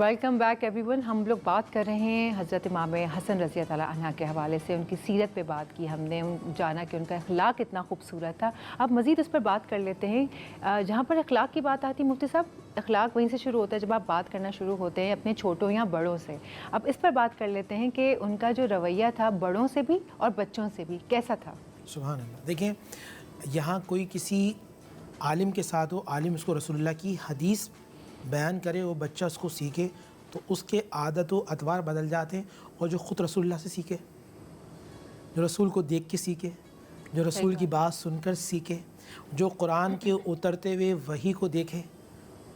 Welcome back everyone. हम लोग बात कर रहे हैं हज़रत इमाम हसन रज़ी अल्लाह ताला अन्हा के हवाले से। उनकी सीरत पे बात की हमने, जाना कि उनका अखलाक कितना खूबसूरत था। अब मज़ीद उस पर बात कर लेते हैं। जहाँ पर अखलाक की बात आती है मुफ्ती साहब, अखलाक वहीं से शुरू होता है जब आप बात करना शुरू होते हैं अपने छोटों या बड़ों से। अब इस पर बात कर लेते हैं कि उनका जो रवैया था बड़ों से भी और बच्चों से भी कैसा था। सुभान अल्लाह। देखें, यहाँ कोई किसी आलिम के साथ हो, आलिम उसको रसूलुल्लाह की हदीस बयान करे, वो बच्चा उसको सीखे तो उसके आदत व अतवार बदल जाते हैं। और जो ख़ुद रसूलुल्लाह से सीखे, जो रसूल को देख के सीखे, जो रसूल की बात सुनकर सीखे, जो कुरान के उतरते हुए वही को देखे,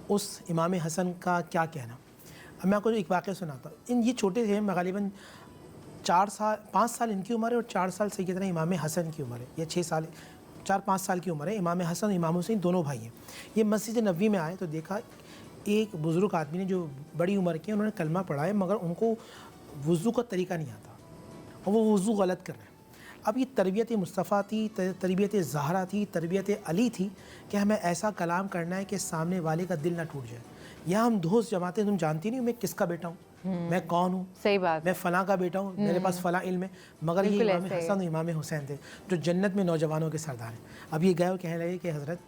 उस इमाम हसन का क्या कहना। अब मैं आपको एक वाक़या सुनाता हूँ। ये छोटे थे, गालिबन 5 साल इनकी उम्र है और 4 साल से कितना इमाम हसन की उम्र है, या 6 साल 4-5 साल की उम्र है। इमाम हसन इमाम हुसैन दोनों भाई हैं। ये मस्जिद नबवी में आए तो देखा एक बुज़ुर्ग आदमी ने जो बड़ी उम्र के, उन्होंने कलमा पढ़ा है मगर उनको वज़ू का तरीका नहीं आता और वो वज़ू गलत कर रहे हैं। अब ये तरबियत मुस्तफ़ा थी, तरबियत ज़हरा थी, तरबियत अली थी कि हमें ऐसा कलाम करना है कि सामने वाले का दिल ना टूट जाए। या हम दोस्त जमाते, तुम जानती नहीं मैं किसका बेटा हूँ, मैं कौन हूँ, सही बात, मैं फ़लाँ का बेटा हूँ, मेरे पास फ़लाँ इल्म है। मगर ये इमाम हसन इमाम हुसैन थे जो जन्नत में नौजवानों के सरदार हैं। अब ये गए और कहने लगे कि हज़रत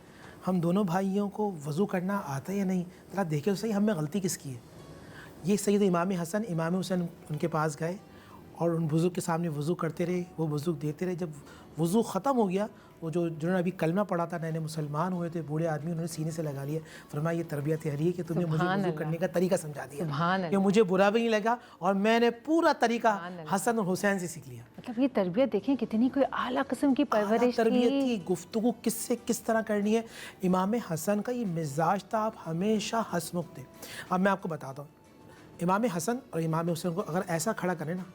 हम दोनों भाइयों को वज़ू करना आता है या नहीं, ज़रा देखे तो सही हमें गलती किसकी है। ये सैयद इमाम हसन इमाम हुसैन उनके पास गए और उन बुज़ुर्ग के सामने वज़ू करते रहे, वो बुज़ुर्ग देते रहे। जब वज़ू ख़त्म हो गया, वो जिन्होंने अभी कलमा पढ़ा था, नए नए मुसलमान हुए थे, बूढ़े आदमी, उन्होंने सीने से लगा लिया। फरमाया ये तरबियत अली है कि तुमने मुझे वज़ू करने का तरीका समझा दिया, कि मुझे बुरा भी नहीं लगा और मैंने पूरा तरीका हसन और हुसैन से सीख लिया। मतलब ये तरबियत देखें कितनी कोई आला किस्म की परवरिश तरबियत थी। गुफ्तगू किससे किस तरह करनी है। इमाम हसन का ये मिजाज था, आप हमेशा हंसमुख थे। अब मैं आपको बताता हूँ, इमाम हसन और इमाम हुसैन को अगर ऐसा खड़ा करें ना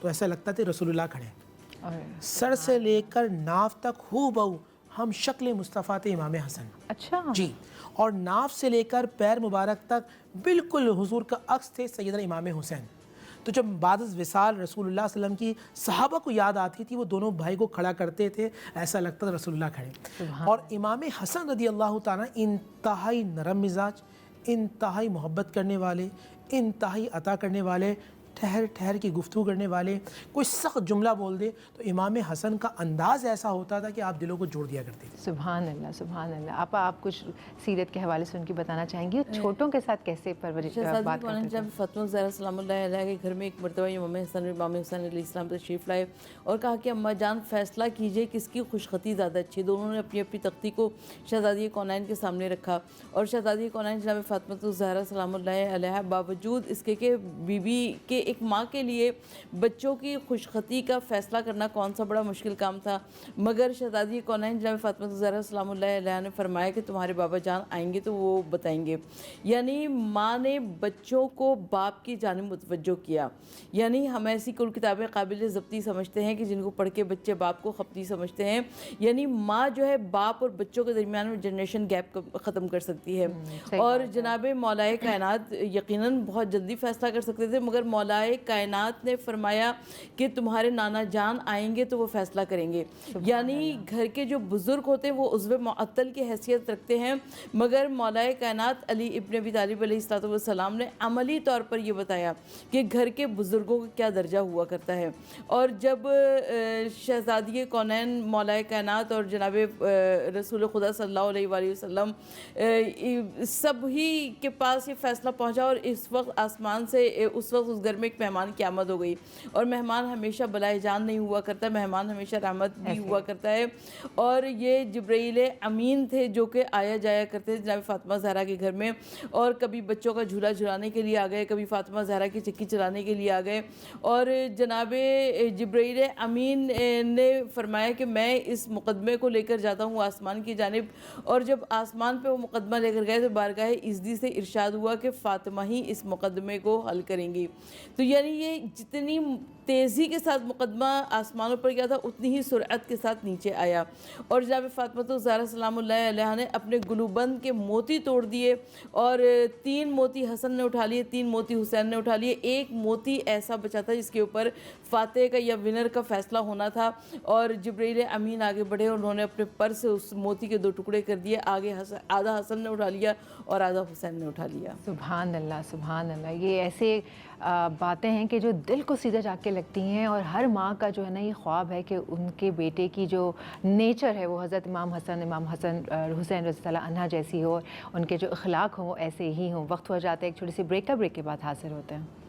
तो ऐसा लगता था रसूलुल्लाह खड़े, सर से लेकर नाव तक हूबहू हम शक्ल मुस्तफ़ा थे इमाम हसन। अच्छा जी, और नाव से लेकर पैर मुबारक तक बिल्कुल हुजूर का अक्स थे सैयदना इमाम हुसैन। तो जब बाद विसाल रसूलुल्लाह सल्लम की सहाबा को याद आती थी, वो दोनों भाई को खड़ा करते थे, ऐसा लगता था रसूलुल्लाह खड़े। और इमाम हसन रदी अल्लाह ताला इंतहाई नरम मिजाज, इंतहाई मोहब्बत करने वाले, इंतहाई अता करने वाले, ठहर ठहर की गुफ्तगू करने वाले। कोई सख्त जुमला बोल दे तो इमाम हसन का अंदाज़ ऐसा होता था कि आप दिलों को जोड़ दिया करते थे। सुभान अल्लाह, सुभान अल्लाह। आप कुछ सीरत के हवाले से उनकी बताना चाहेंगी, छोटों के साथ कैसे परवरिश बात करते थे। जब फ़ातिमा ज़हरा सलामुल्लाह अलैहा के घर में एक मरतबा इमाम हसन इमाम हुसैन अलैहिस्सलाम तशरीफ़ लाए और कहा कि अम्मा जान फैसला कीजिए किसकी खुशखती ज़्यादा अच्छी। दोनों ने अपनी अपनी तख्ती को शहज़ादी कौनैन के सामने रखा और शहज़ादी कौनैन जनाब फ़ातिमा ज़हरा सलामुल्लाह अलैहा बावजूद इसके कि बीवी के एक माँ के लिए बच्चों की खुशखती का फ़ैसला करना कौन सा बड़ा मुश्किल काम था, मगर शहज़ादी कौनैन जनाब फ़ातिमा ज़हरा सलामुल्लाह अलैहा ने फरमाया कि तुम्हारे बाबा जान आएंगे तो वो बताएंगे। यानी माँ ने बच्चों को बाप की जानिब मुतवज्जो किया। यानी हम ऐसी कुल किताबें काबिल ज़ब्ती समझते हैं कि जिनको पढ़ के बच्चे बाप को खपती समझते हैं। यानी माँ जो है बाप और बच्चों के दरमियान में जनरेशन गैप ख़त्म कर सकती है। और जनाब मौलाए कायनात यकीनन बहुत जल्दी फ़ैसला कर सकते थे, मगर मौलाए कायनात ने फरमाया कि तुम्हारे नाना जान आएंगे तो वो फ़ैसला करेंगे। यानी घर के जो बुज़ुर्ग होते हैं वो उज़्व मुअत्तल की हैसियत रखते हैं, मगर मौलाए कायनात अली इब्न अबी तालिब अलैहिस्सलाम ने अमली तौर पर ये बताया कि घर के बुज़ुर्गों का क्या दर्जा हुआ करता है। और जब शहज़ादी कौनैन मौलाए कायनात और जनाब रसूल खुदा सल्लल्लाहु अलैहि वसल्लम सभी के पास ये फ़ैसला पहुँचा और इस वक्त आसमान से उस वक्त उस घर में एक मेहमान की आमद हो गई। और मेहमान हमेशा बलाए जान नहीं हुआ करता, मेहमान हमेशा रहमत भी हुआ करता है। और ये जिब्राइल अमीन थे जो कि आया जाया करते थे जनाब फ़ातिमा ज़हरा के घर में, और कभी बच्चों का झूला झुलाने के लिए आ गए, कभी फ़ातिमा ज़हरा की चक्की चलाने के लिए आ गए। और जनाब जिब्राइल अमीन ने फरमाया कि मैं इस मुकदमे को लेकर जाता हूँ आसमान की जानिब। और जब आसमान पे वो मुकदमा लेकर गए तो बारगाह इज़्ज़ी से इरशाद हुआ कि फ़ातिमा ही इस मुकदमे को हल करेंगी। तो यानी ये जितनी तेज़ी के साथ मुकदमा आसमानों पर गया था, उतनी ही सुरअत के साथ नीचे आया। और जनाब फ़ातिमा ज़हरा सलामुल्लाह अलैहा ने अपने गुलूबंद के मोती तोड़ दिए और 3 मोती हसन ने उठा लिए, 3 मोती हुसैन ने उठा लिए। एक मोती ऐसा बचा था जिसके ऊपर फ़ातह का या विनर का फ़ैसला होना था, और जिब्रील अमीन आगे बढ़े और उन्होंने अपने पर से उस मोती के 2 टुकड़े कर दिए। आगे आधा हसन ने उठा लिया और आधा हुसैन ने उठा लिया। सुभान अल्लाह, सुभान अल्लाह। ये ऐसे बातें हैं कि जो दिल को सीधा जाके लगती हैं, और हर माँ का जो है ना ये ख्वाब है कि उनके बेटे की जो नेचर है वो हज़रत इमाम हसन हुसैन रज़ी अल्लाह अन्हा जैसी हो, उनके जो अखलाक हों वो ऐसे ही हों। वक्त हो जाता है एक छोटी सी ब्रेक का, ब्रेक के बाद हाजिर होते हैं।